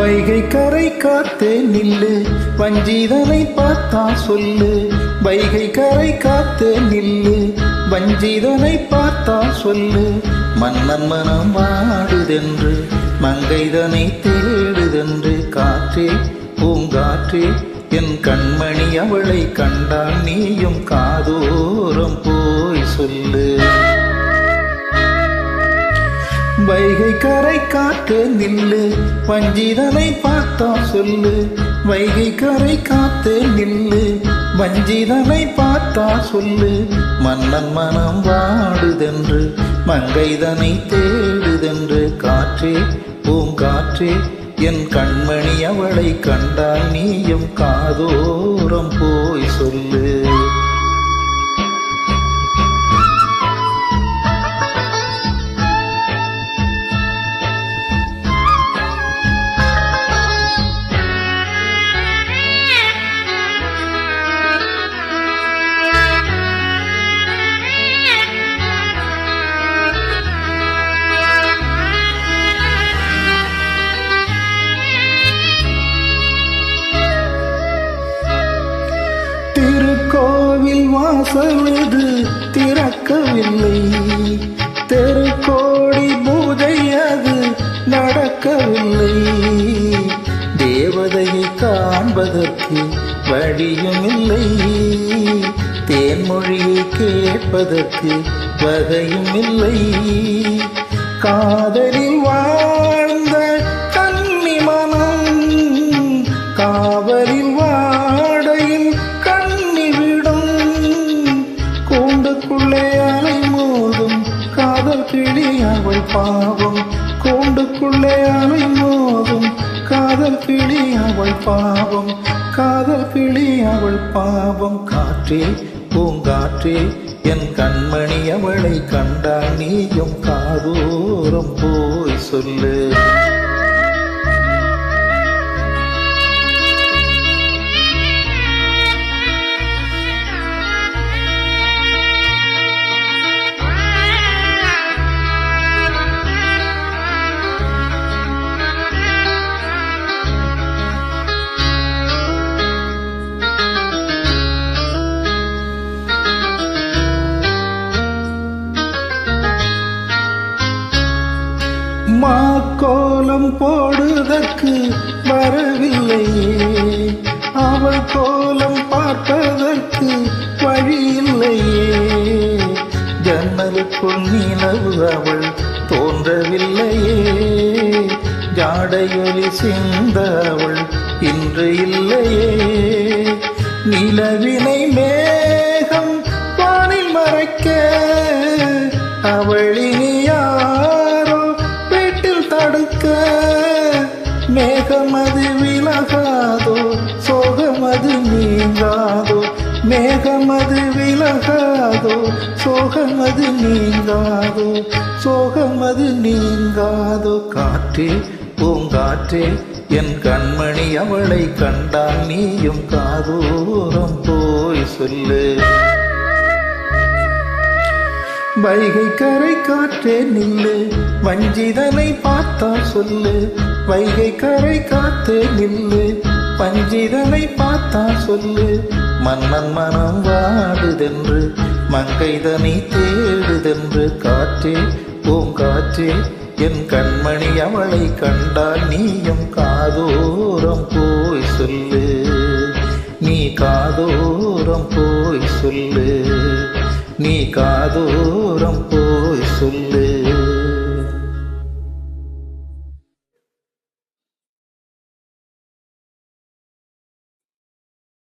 வைகை கரை காத்தே நில்லு, வஞ்சிதனை பார்த்தா சொல்லு. வைகை கரை காத்தே நில்லு, வஞ்சிதனை பார்த்தா சொல்லு. மன்னன் மனம் வாடுதென்று, மங்கைதனை தேடுதென்று. காற்றே பூங்காற்றே என் கண்மணி, அவளை கண்டால் நீயும் காதோரம் போய் சொல்லு. வைகை கரை காத்தே நில்லு, வஞ்சிதனை பார்த்தா சொல்லு. வைகை கரை காத்தே நில்லு, வஞ்சிதனை பார்த்தா சொல்லு. மன்னன் மனம் வாடுதென்று, மங்கைதனை தேடுதென்று. காற்றே பூங்காற்றே என் கண்மணி, அவளை கண்டால் நீயும் காதோரம் போய் சொல்லு. திருக்கோவில் வாசலது திறக்கவில்லை, தெருக்கோடி பூஜை அது நடக்கவில்லை. தேவதையை காண்பதற்கு வழியும் இல்லை, தேன்மொழியை கேட்பதற்கு வகையும் இல்லை. காதலில் வாழ்ந்த கன்னி மனம் காவலில் வாடையில் கண்ணிவிடும். கூண்டுக்குள்ளே அலை மோதும் காதல் கிளி அவள் பாவம். கூண்டுக்குள்ளே அலை மோதும் காதல் கிளி அவள் பாவம். காதல் கிளி அவள் பாவம். காற்றே பூங்காற்றே என் கண்மணி, அவளை கண்டால் நீயும் காதோரம் போய் சொல்லு. மாக்கோலம் போடுவதற்கு வரவில்லையே, அவள் கோலம் பார்ப்பதற்கு வழி இல்லையே. ஜன்னலுக்குள் நிலவு அவள் தோன்றவில்லையே, ஜாடையொலி சிந்த அவள் இன்று இல்லையே. நிலவினை மேகம் வானில் மறைக்க அவள் இனியாரோ வீட்டில் தடுக்க. மேகமது விலகாதோ, சோகமது நீங்காதோ. மேகமது விலகாதோ, சோகமது நீங்காதோ. சோகமது நீங்காதோ. காற்றே பூங்காற்றே என் கண்மணி, அவளை கண்டால் நீயும் காதோரம் போய் சொல்லு. வைகை கரை காற்றே நில்லு, வஞ்சிதனை பார்த்தா சொல்லு. வைகை கரை காத்தே நில்லு, வஞ்சிதனை பார்த்தா சொல்லு. மன்னன் மனம் வாடுதென்று, மங்கைதனை தேடுதென்று. காற்றே பூங்காற்றே என் கண்மணி, அவளை கண்டால் நீயும் காதோரம் போய் சொல்லு. நீ காதோரம் போய் சொல்லு, நீ காதோரம் போய் சொல்லு.